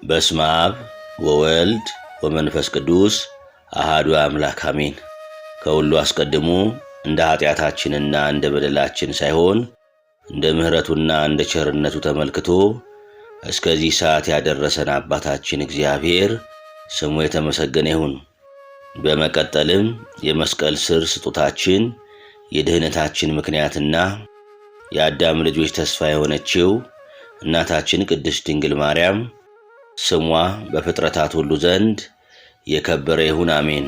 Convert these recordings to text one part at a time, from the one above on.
በስመ አብ ወወልድ ወመንፈስ ቅዱስ አሐዱ አምላክ አሜን። ከሁሉ አስቀድሞ እንደ ኃጢአታችንና እንደ በደላችን ሳይሆን እንደ ምሕረቱና እንደ ቸርነቱ ተመልክቶ እስከዚህ ሰዓት ያደረሰን አባታችን እግዚአብሔር ስሙ የተመሰገነ ይሁን። በመቀጠልም የመስቀል ስር ስጦታችን የድህነታችን ምክንያትና የአዳም ልጆች ተስፋ የሆነችው እናታችን ቅድስት ድንግል ማርያም ስሟ በፍጥረታት ሁሉ ዘንድ የከበረ ይሁን አሜን።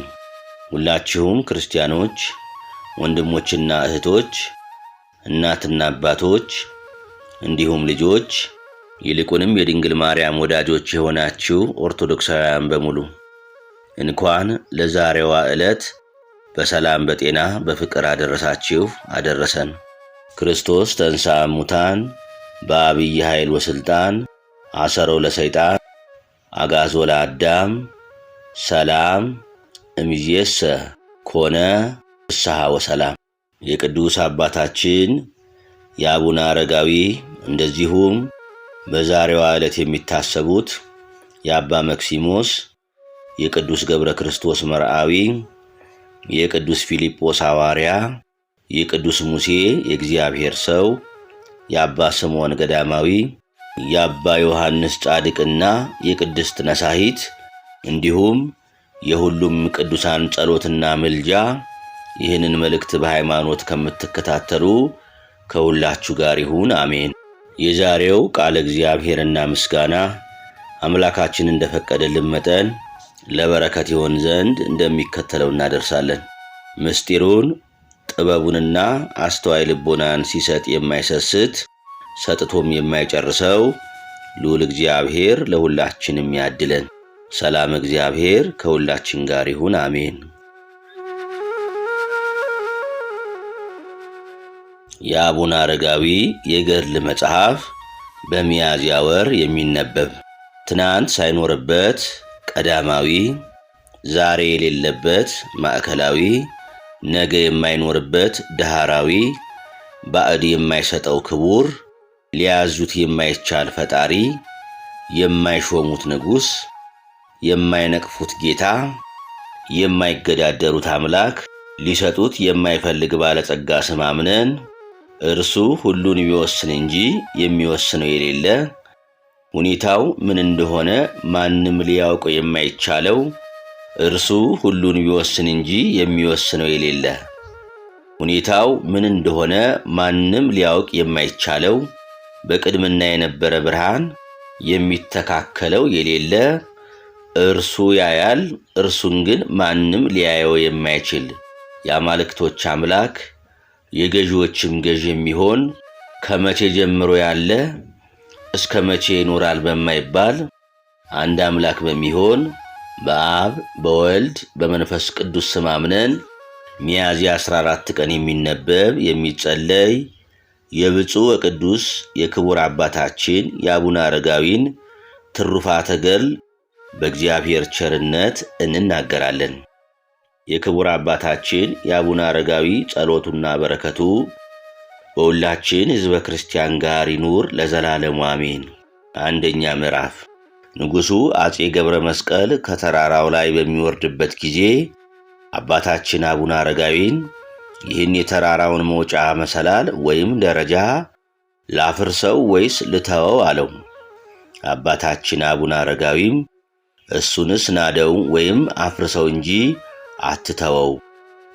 ሁላችሁም ክርስቲያኖች ወንድሞችና እህቶች፣ እናትና አባቶች እንዲሁም ልጆች ይልቁንም የድንግል ማርያም ወዳጆች የሆናችሁ ኦርቶዶክሳውያን በሙሉ እንኳን ለዛሬዋ ዕለት በሰላም በጤና በፍቅር አደረሳችሁ አደረሰን። ክርስቶስ ተንሥአ እሙታን በዐቢይ ኃይል ወሥልጣን አሰሮ ለሰይጣን አግዓዞ ለአዳም ሰላም እምይእዜሰ ኮነ ፍስሐ ወሰላም። የቅዱስ አባታችን የአቡነ አረጋዊ እንደዚሁም በዛሬዋ ዕለት የሚታሰቡት የአባ መክሲሞስ፣ የቅዱስ ገብረ ክርስቶስ መርዓዊ፣ የቅዱስ ፊልጶስ ሐዋርያ፣ የቅዱስ ሙሴ የእግዚአብሔር ሰው፣ የአባ ስምዖን ገዳማዊ፣ የአባ ዮሐንስ ጻድቅና የቅድስት ነሳሂት እንዲሁም የሁሉም ቅዱሳን ጸሎትና ምልጃ ይህንን መልእክት በሃይማኖት ከምትከታተሉ ከሁላችሁ ጋር ይሁን አሜን። የዛሬው ቃለ እግዚአብሔርና ምስጋና አምላካችን እንደፈቀደልን መጠን ለበረከት ይሆን ዘንድ እንደሚከተለው እናደርሳለን። ምስጢሩን ጥበቡንና አስተዋይ ልቦናን ሲሰጥ የማይሰስት ሰጥቶም የማይጨርሰው ልዑል እግዚአብሔር ለሁላችንም ያድለን። ሰላም እግዚአብሔር ከሁላችን ጋር ይሁን አሜን። የአቡነ አረጋዊ የገድል መጽሐፍ በሚያዝያ ወር የሚነበብ ትናንት ሳይኖርበት ቀዳማዊ፣ ዛሬ የሌለበት ማዕከላዊ፣ ነገ የማይኖርበት ዳህራዊ፣ ባዕድ የማይሰጠው ክቡር፣ ሊያዙት የማይቻል ፈጣሪ፣ የማይሾሙት ንጉሥ፣ የማይነቅፉት ጌታ፣ የማይገዳደሩት አምላክ፣ ሊሰጡት የማይፈልግ ባለጸጋ ስም አምነን እርሱ ሁሉን ቢወስን እንጂ የሚወስነው የሌለ፣ ሁኔታው ምን እንደሆነ ማንም ሊያውቀው የማይቻለው፣ እርሱ ሁሉን ቢወስን እንጂ የሚወስነው የሌለ፣ ሁኔታው ምን እንደሆነ ማንም ሊያውቅ የማይቻለው፣ በቅድምና የነበረ ብርሃን የሚተካከለው የሌለ፣ እርሱ ያያል እርሱን ግን ማንም ሊያየው የማይችል፣ የአማልክቶች አምላክ የገዢዎችም ገዢ የሚሆን፣ ከመቼ ጀምሮ ያለ እስከ መቼ ይኖራል በማይባል አንድ አምላክ በሚሆን በአብ በወልድ በመንፈስ ቅዱስ ስም አምነን ሚያዝያ 14 ቀን የሚነበብ የሚጸለይ የብፁዕ ወቅዱስ የክቡር አባታችን የአቡነ አረጋዊን ትሩፋተ ገድል በእግዚአብሔር ቸርነት እንናገራለን። የክቡር አባታችን የአቡነ አረጋዊ ጸሎቱና በረከቱ በሁላችን ሕዝበ ክርስቲያን ጋር ይኑር ለዘላለሙ አሜን። አንደኛ ምዕራፍ። ንጉሡ አፄ ገብረ መስቀል ከተራራው ላይ በሚወርድበት ጊዜ አባታችን አቡነ አረጋዊን ይህን የተራራውን መውጫ መሰላል ወይም ደረጃ ላፍርሰው ወይስ ልተወው አለው። አባታችን አቡነ አረጋዊም እሱንስ ናደው ወይም አፍርሰው እንጂ አትተወው፣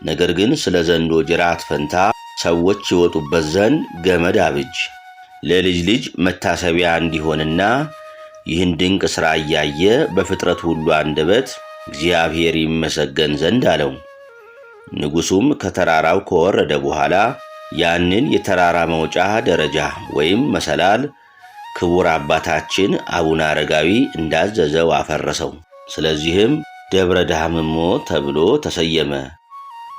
ነገር ግን ስለ ዘንዶ ጅራት ፈንታ ሰዎች ይወጡበት ዘንድ ገመድ አብጅ፣ ለልጅ ልጅ መታሰቢያ እንዲሆንና ይህን ድንቅ ሥራ እያየ በፍጥረት ሁሉ አንደበት እግዚአብሔር ይመሰገን ዘንድ አለው። ንጉሡም ከተራራው ከወረደ በኋላ ያንን የተራራ መውጫ ደረጃ ወይም መሰላል ክቡር አባታችን አቡነ አረጋዊ እንዳዘዘው አፈረሰው። ስለዚህም ደብረ ዳህምሞ ተብሎ ተሰየመ።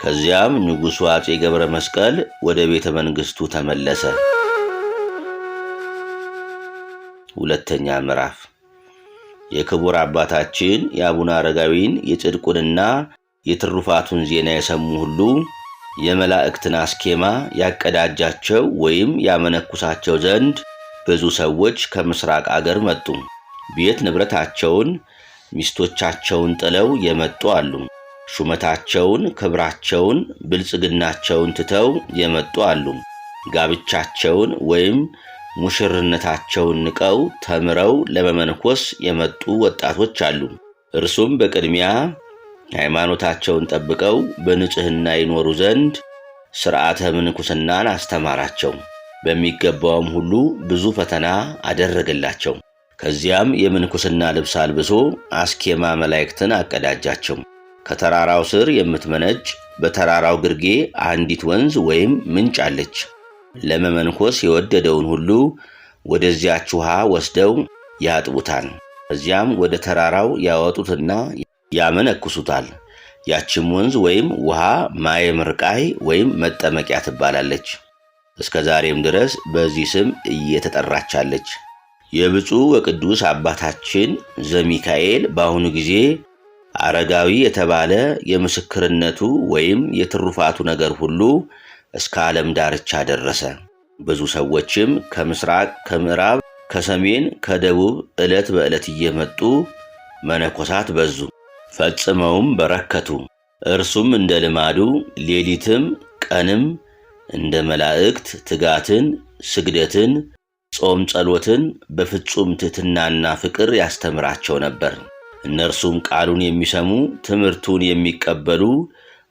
ከዚያም ንጉሡ አፄ ገብረ መስቀል ወደ ቤተ መንግሥቱ ተመለሰ። ሁለተኛ ምዕራፍ። የክቡር አባታችን የአቡነ አረጋዊን የጽድቁንና የትሩፋቱን ዜና የሰሙ ሁሉ የመላእክትን አስኬማ ያቀዳጃቸው ወይም ያመነኩሳቸው ዘንድ ብዙ ሰዎች ከምስራቅ አገር መጡ። ቤት ንብረታቸውን፣ ሚስቶቻቸውን ጥለው የመጡ አሉ። ሹመታቸውን፣ ክብራቸውን፣ ብልጽግናቸውን ትተው የመጡ አሉ። ጋብቻቸውን ወይም ሙሽርነታቸውን ንቀው ተምረው ለመመንኮስ የመጡ ወጣቶች አሉ። እርሱም በቅድሚያ ሃይማኖታቸውን ጠብቀው በንጽሕና ይኖሩ ዘንድ ሥርዓተ ምንኩስናን አስተማራቸው። በሚገባውም ሁሉ ብዙ ፈተና አደረገላቸው። ከዚያም የምንኩስና ልብስ አልብሶ አስኬማ መላእክትን አቀዳጃቸው። ከተራራው ስር የምትመነጭ በተራራው ግርጌ አንዲት ወንዝ ወይም ምንጭ አለች። ለመመንኮስ የወደደውን ሁሉ ወደዚያች ውሃ ወስደው ያጥቡታል። ከዚያም ወደ ተራራው ያወጡትና ያመነኩሱታል። ያችም ወንዝ ወይም ውሃ ማየ ምርቃይ ወይም መጠመቂያ ትባላለች። እስከ ዛሬም ድረስ በዚህ ስም እየተጠራቻለች። የብፁዕ ወቅዱስ አባታችን ዘሚካኤል በአሁኑ ጊዜ አረጋዊ የተባለ የምስክርነቱ ወይም የትሩፋቱ ነገር ሁሉ እስከ ዓለም ዳርቻ ደረሰ። ብዙ ሰዎችም ከምስራቅ፣ ከምዕራብ፣ ከሰሜን፣ ከደቡብ ዕለት በዕለት እየመጡ መነኮሳት በዙ፣ ፈጽመውም በረከቱ። እርሱም እንደ ልማዱ ሌሊትም ቀንም እንደ መላእክት ትጋትን፣ ስግደትን፣ ጾም ጸሎትን በፍጹም ትሕትናና ፍቅር ያስተምራቸው ነበር። እነርሱም ቃሉን የሚሰሙ ትምህርቱን የሚቀበሉ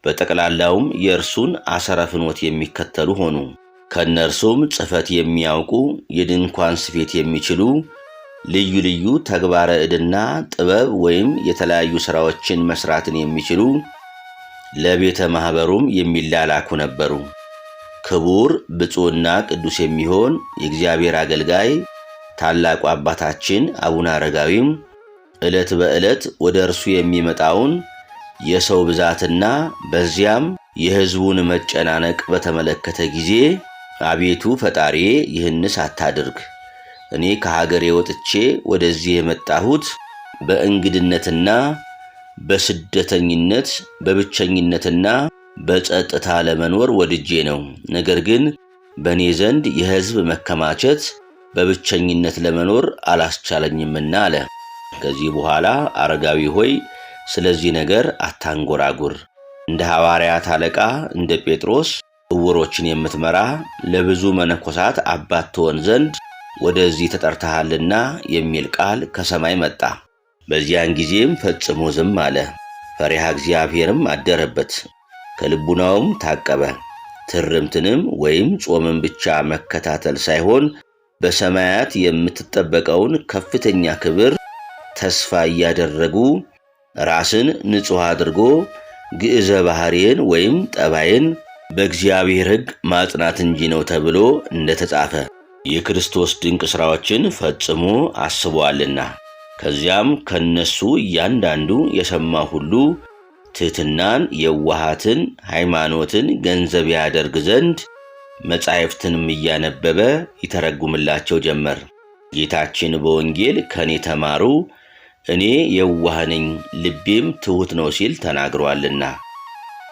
በጠቅላላውም የእርሱን አሰረ ፍኖት የሚከተሉ ሆኑ። ከእነርሱም ጽሕፈት የሚያውቁ፣ የድንኳን ስፌት የሚችሉ፣ ልዩ ልዩ ተግባረ ዕድና ጥበብ ወይም የተለያዩ ሥራዎችን መሥራትን የሚችሉ፣ ለቤተ ማኅበሩም የሚላላኩ ነበሩ። ክቡር ብፁዕና ቅዱስ የሚሆን የእግዚአብሔር አገልጋይ ታላቁ አባታችን አቡነ አረጋዊም ዕለት በዕለት ወደ እርሱ የሚመጣውን የሰው ብዛትና በዚያም የሕዝቡን መጨናነቅ በተመለከተ ጊዜ አቤቱ ፈጣሪዬ ይህንስ አታድርግ፣ እኔ ከሀገሬ ወጥቼ ወደዚህ የመጣሁት በእንግድነትና በስደተኝነት በብቸኝነትና በጸጥታ ለመኖር ወድጄ ነው። ነገር ግን በእኔ ዘንድ የሕዝብ መከማቸት በብቸኝነት ለመኖር አላስቻለኝምና አለ። ከዚህ በኋላ አረጋዊ ሆይ ስለዚህ ነገር አታንጎራጉር። እንደ ሐዋርያት አለቃ እንደ ጴጥሮስ ዕውሮችን የምትመራ ለብዙ መነኮሳት አባት ትሆን ዘንድ ወደዚህ ተጠርተሃልና የሚል ቃል ከሰማይ መጣ። በዚያን ጊዜም ፈጽሞ ዝም አለ። ፈሪሃ እግዚአብሔርም አደረበት፣ ከልቡናውም ታቀበ። ትርምትንም ወይም ጾምን ብቻ መከታተል ሳይሆን በሰማያት የምትጠበቀውን ከፍተኛ ክብር ተስፋ እያደረጉ ራስን ንጹሕ አድርጎ ግዕዘ ባሕርይን ወይም ጠባይን በእግዚአብሔር ሕግ ማጽናት እንጂ ነው ተብሎ እንደተጻፈ የክርስቶስ ድንቅ ሥራዎችን ፈጽሞ አስቧልና። ከዚያም ከነሱ እያንዳንዱ የሰማ ሁሉ ትሕትናን፣ የዋሃትን፣ ሃይማኖትን ገንዘብ ያደርግ ዘንድ መጻሕፍትንም እያነበበ ይተረጉምላቸው ጀመር። ጌታችን በወንጌል ከኔ ተማሩ እኔ የዋህ ነኝ ልቤም ትሑት ነው ሲል ተናግሯልና።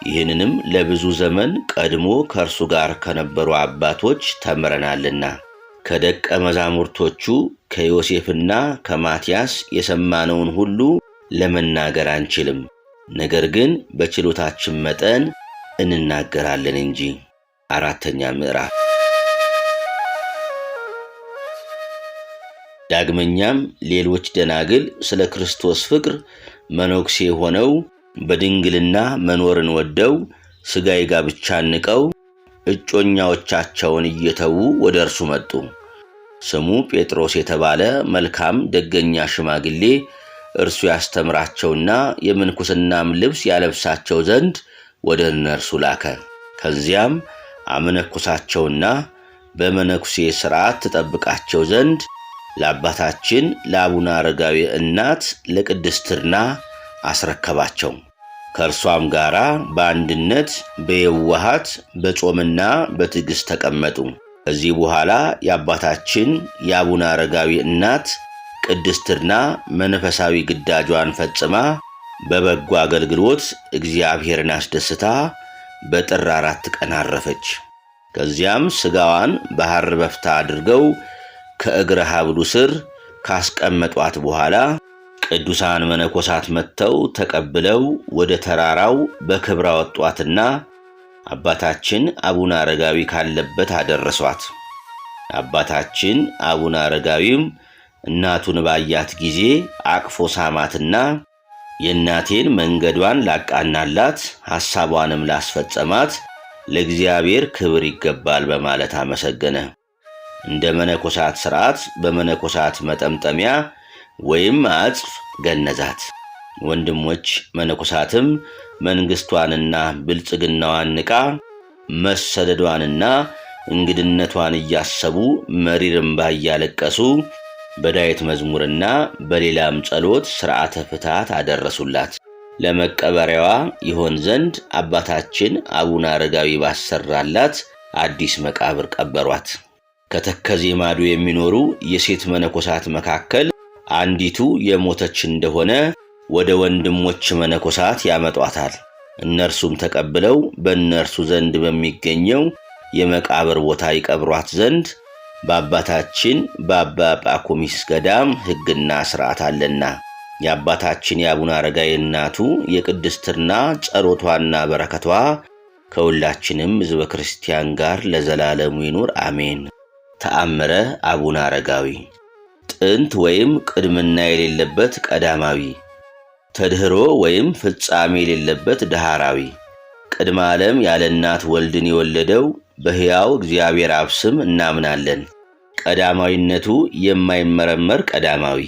ይህንንም ለብዙ ዘመን ቀድሞ ከእርሱ ጋር ከነበሩ አባቶች ተምረናልና። ከደቀ መዛሙርቶቹ ከዮሴፍና ከማትያስ የሰማነውን ሁሉ ለመናገር አንችልም፣ ነገር ግን በችሎታችን መጠን እንናገራለን እንጂ። አራተኛ ምዕራፍ። ዳግመኛም ሌሎች ደናግል ስለ ክርስቶስ ፍቅር መነኩሴ ሆነው በድንግልና መኖርን ወደው ሥጋዊ ጋብቻን ንቀው እጮኛዎቻቸውን እየተዉ ወደ እርሱ መጡ። ስሙ ጴጥሮስ የተባለ መልካም ደገኛ ሽማግሌ እርሱ ያስተምራቸውና የምንኩስናም ልብስ ያለብሳቸው ዘንድ ወደ እነርሱ ላከ። ከዚያም አመነኩሳቸውና በመነኩሴ ሥርዓት ትጠብቃቸው ዘንድ ለአባታችን ለአቡነ አረጋዊ እናት ለቅድስትና አስረከባቸው። ከእርሷም ጋር በአንድነት በየዋሃት በጾምና በትዕግሥት ተቀመጡ። ከዚህ በኋላ የአባታችን የአቡነ አረጋዊ እናት ቅድስትና መንፈሳዊ ግዳጇን ፈጽማ በበጎ አገልግሎት እግዚአብሔርን አስደስታ በጥር 4 ቀን አረፈች። ከዚያም ሥጋዋን በሐር በፍታ አድርገው ከእግረ ሐብሉ ስር ካስቀመጧት በኋላ ቅዱሳን መነኮሳት መጥተው ተቀብለው ወደ ተራራው በክብር አወጧትና አባታችን አቡነ አረጋዊ ካለበት አደረሷት። አባታችን አቡነ አረጋዊም እናቱን ባያት ጊዜ አቅፎ ሳማትና የእናቴን መንገዷን ላቃናላት ሐሳቧንም ላስፈጸማት ለእግዚአብሔር ክብር ይገባል በማለት አመሰገነ። እንደ መነኮሳት ሥርዓት በመነኮሳት መጠምጠሚያ ወይም አጽፍ ገነዛት። ወንድሞች መነኮሳትም መንግሥቷንና ብልጽግናዋን ንቃ መሰደዷንና እንግድነቷን እያሰቡ መሪር እንባ እያለቀሱ በዳዊት መዝሙርና በሌላም ጸሎት ሥርዓተ ፍትሐት አደረሱላት። ለመቀበሪያዋ ይሆን ዘንድ አባታችን አቡነ አረጋዊ ባሰራላት አዲስ መቃብር ቀበሯት። ከተከዜ ማዶ የሚኖሩ የሴት መነኮሳት መካከል አንዲቱ የሞተች እንደሆነ ወደ ወንድሞች መነኮሳት ያመጧታል። እነርሱም ተቀብለው በእነርሱ ዘንድ በሚገኘው የመቃብር ቦታ ይቀብሯት ዘንድ በአባታችን በአባ ጳኩሚስ ገዳም ሕግና ሥርዓት አለና። የአባታችን የአቡነ አረጋዊ እናቱ የቅድስትና ጸሎቷና በረከቷ ከሁላችንም ሕዝበ ክርስቲያን ጋር ለዘላለሙ ይኑር አሜን። ተአምረ አቡነ አረጋዊ። ጥንት ወይም ቅድምና የሌለበት ቀዳማዊ፣ ተድኅሮ ወይም ፍጻሜ የሌለበት ዳህራዊ፣ ቅድመ ዓለም ያለ እናት ወልድን የወለደው በሕያው እግዚአብሔር አብ ስም እናምናለን። ቀዳማዊነቱ የማይመረመር ቀዳማዊ፣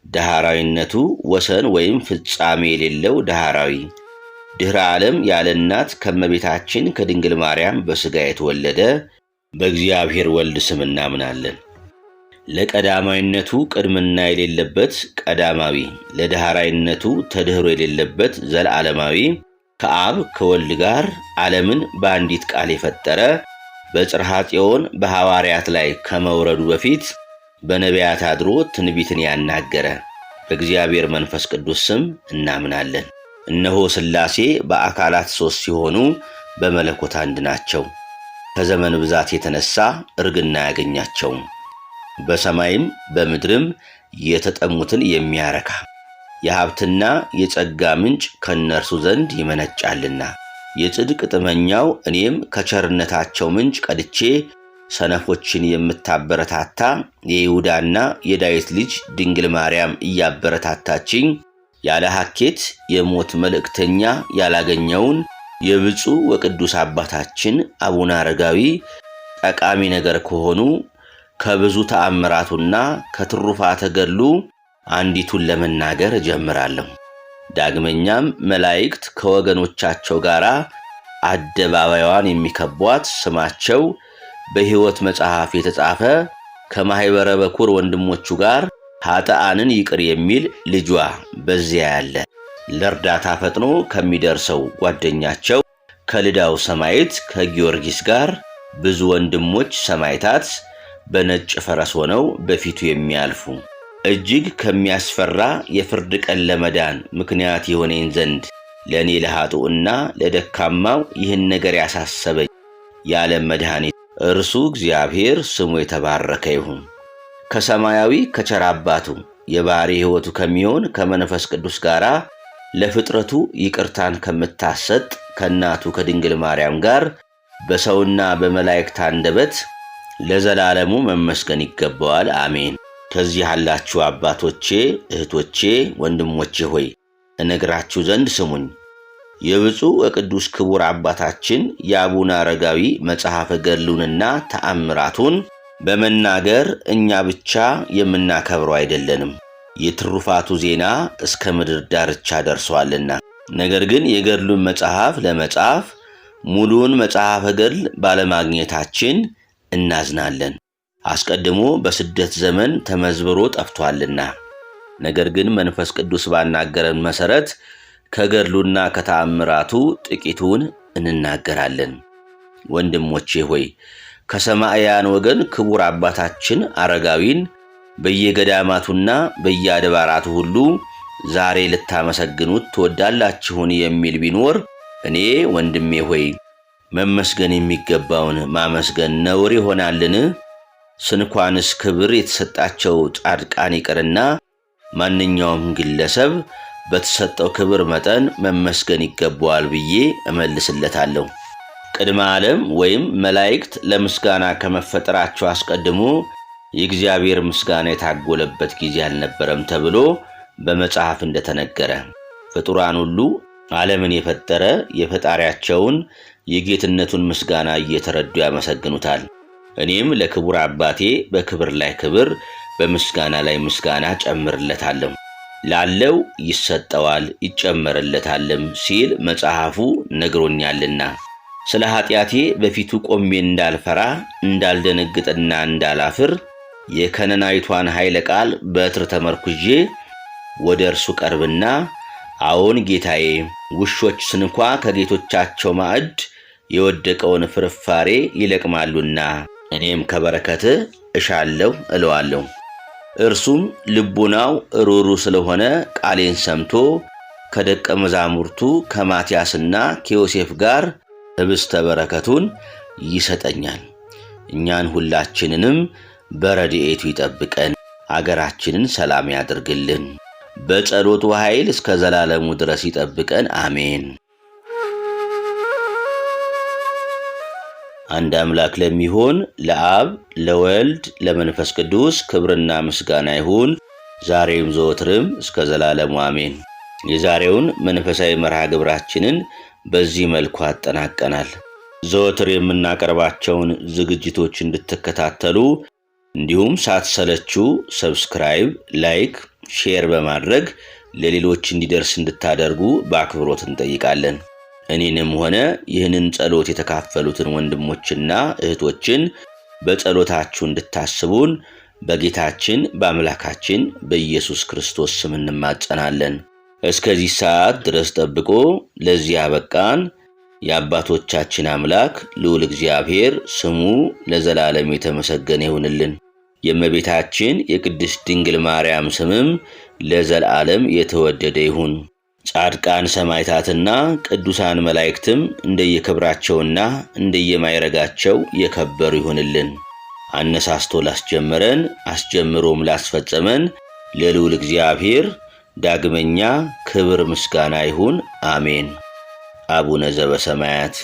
ዳህራዊነቱ ወሰን ወይም ፍጻሜ የሌለው ዳህራዊ፣ ድኅረ ዓለም ያለ እናት ከእመቤታችን ከድንግል ማርያም በሥጋ የተወለደ በእግዚአብሔር ወልድ ስም እናምናለን። ለቀዳማዊነቱ ቅድምና የሌለበት ቀዳማዊ፣ ለዳህራዊነቱ ተድኅሮ የሌለበት ዘለዓለማዊ፣ ከአብ ከወልድ ጋር ዓለምን በአንዲት ቃል የፈጠረ በጽርሐ ጽዮን በሐዋርያት ላይ ከመውረዱ በፊት በነቢያት አድሮ ትንቢትን ያናገረ በእግዚአብሔር መንፈስ ቅዱስ ስም እናምናለን። እነሆ ሥላሴ በአካላት ሦስት ሲሆኑ በመለኮት አንድ ናቸው። ከዘመን ብዛት የተነሣ እርግና አያገኛቸውም። በሰማይም በምድርም የተጠሙትን የሚያረካ የሀብትና የጸጋ ምንጭ ከእነርሱ ዘንድ ይመነጫልና። የጽድቅ ጥመኛው እኔም ከቸርነታቸው ምንጭ ቀድቼ ሰነፎችን የምታበረታታ የይሁዳና የዳዊት ልጅ ድንግል ማርያም እያበረታታችኝ ያለ ሐኬት የሞት መልእክተኛ ያላገኘውን የብፁዕ ወቅዱስ አባታችን አቡነ አረጋዊ ጠቃሚ ነገር ከሆኑ ከብዙ ተአምራቱና ከትሩፋተ ገድሉ አንዲቱን ለመናገር እጀምራለሁ። ዳግመኛም መላእክት ከወገኖቻቸው ጋር አደባባይዋን የሚከቧት ስማቸው በሕይወት መጽሐፍ የተጻፈ ከማኅበረ በኩር ወንድሞቹ ጋር ኃጥአንን ይቅር የሚል ልጇ በዚያ ያለ ለእርዳታ ፈጥኖ ከሚደርሰው ጓደኛቸው ከልዳው ሰማዕት ከጊዮርጊስ ጋር ብዙ ወንድሞች ሰማዕታት በነጭ ፈረስ ሆነው በፊቱ የሚያልፉ እጅግ ከሚያስፈራ የፍርድ ቀን ለመዳን ምክንያት የሆነኝ ዘንድ ለእኔ ለኃጥኡና ለደካማው ይህን ነገር ያሳሰበኝ የዓለም መድኃኒት እርሱ እግዚአብሔር ስሙ የተባረከ ይሁን። ከሰማያዊ ከቸር አባቱ የባሕርይ ሕይወቱ ከሚሆን ከመንፈስ ቅዱስ ጋር ለፍጥረቱ ይቅርታን ከምታሰጥ ከእናቱ ከድንግል ማርያም ጋር በሰውና በመላእክት አንደበት ለዘላለሙ መመስገን ይገባዋል አሜን። ከዚህ ያላችሁ አባቶቼ፣ እህቶቼ፣ ወንድሞቼ ሆይ እነግራችሁ ዘንድ ስሙኝ። የብፁዕ ወቅዱስ ክቡር አባታችን የአቡነ አረጋዊ መጽሐፈ ገድሉንና ተአምራቱን በመናገር እኛ ብቻ የምናከብረው አይደለንም። የትሩፋቱ ዜና እስከ ምድር ዳርቻ ደርሷልና። ነገር ግን የገድሉን መጽሐፍ ለመጻፍ ሙሉውን መጽሐፈ ገድል ባለማግኘታችን እናዝናለን። አስቀድሞ በስደት ዘመን ተመዝብሮ ጠፍቷልና። ነገር ግን መንፈስ ቅዱስ ባናገረን መሠረት ከገድሉና ከተአምራቱ ጥቂቱን እንናገራለን። ወንድሞቼ ሆይ ከሰማዕያን ወገን ክቡር አባታችን አረጋዊን በየገዳማቱና በየአድባራቱ ሁሉ ዛሬ ልታመሰግኑት ትወዳላችሁን የሚል ቢኖር እኔ ወንድሜ ሆይ መመስገን የሚገባውን ማመስገን ነውር ይሆናልን? ስንኳንስ ክብር የተሰጣቸው ጻድቃን ይቅርና ማንኛውም ግለሰብ በተሰጠው ክብር መጠን መመስገን ይገባዋል ብዬ እመልስለታለሁ። ቅድመ ዓለም ወይም መላእክት ለምስጋና ከመፈጠራቸው አስቀድሞ የእግዚአብሔር ምስጋና የታጎለበት ጊዜ አልነበረም ተብሎ በመጽሐፍ እንደተነገረ ፍጡራን ሁሉ ዓለምን የፈጠረ የፈጣሪያቸውን የጌትነቱን ምስጋና እየተረዱ ያመሰግኑታል። እኔም ለክቡር አባቴ በክብር ላይ ክብር በምስጋና ላይ ምስጋና ጨምርለታለሁ። ላለው ይሰጠዋል ይጨመርለታልም ሲል መጽሐፉ ነግሮኛልና ስለ ኃጢአቴ በፊቱ ቆሜ እንዳልፈራ እንዳልደነግጥና እንዳላፍር የከነናይቷን ኃይለ ቃል በትር ተመርኩዤ ወደ እርሱ ቀርብና አዎን ጌታዬ፣ ውሾች ስንኳ ከጌቶቻቸው ማዕድ የወደቀውን ፍርፋሬ ይለቅማሉና እኔም ከበረከትህ እሻለሁ እለዋለሁ። እርሱም ልቡናው ሩሩ ስለሆነ ቃሌን ሰምቶ ከደቀ መዛሙርቱ ከማትያስና ከዮሴፍ ጋር ኅብስተ በረከቱን ይሰጠኛል። እኛን ሁላችንንም በረድኤቱ ይጠብቀን፣ አገራችንን ሰላም ያድርግልን። በጸሎቱ ኃይል እስከ ዘላለሙ ድረስ ይጠብቀን፣ አሜን። አንድ አምላክ ለሚሆን ለአብ ለወልድ ለመንፈስ ቅዱስ ክብርና ምስጋና ይሁን ዛሬም ዘወትርም እስከ ዘላለሙ አሜን። የዛሬውን መንፈሳዊ መርሃ ግብራችንን በዚህ መልኩ አጠናቀናል። ዘወትር የምናቀርባቸውን ዝግጅቶች እንድትከታተሉ እንዲሁም ሳትሰለቹ ሰብስክራይብ፣ ላይክ፣ ሼር በማድረግ ለሌሎች እንዲደርስ እንድታደርጉ በአክብሮት እንጠይቃለን። እኔንም ሆነ ይህንን ጸሎት የተካፈሉትን ወንድሞችና እህቶችን በጸሎታችሁ እንድታስቡን በጌታችን በአምላካችን በኢየሱስ ክርስቶስ ስም እንማጸናለን። እስከዚህ ሰዓት ድረስ ጠብቆ ለዚህ ያበቃን የአባቶቻችን አምላክ ልዑል እግዚአብሔር ስሙ ለዘላለም የተመሰገነ ይሁንልን። የእመቤታችን የቅድስት ድንግል ማርያም ስምም ለዘላለም የተወደደ ይሁን። ጻድቃን ሰማዕታትና ቅዱሳን መላእክትም እንደየክብራቸውና እንደየማይረጋቸው የከበሩ ይሁንልን። አነሳስቶ ላስጀመረን አስጀምሮም ላስፈጸመን ለልዑል እግዚአብሔር ዳግመኛ ክብር ምስጋና ይሁን፣ አሜን። አቡነ ዘበሰማያት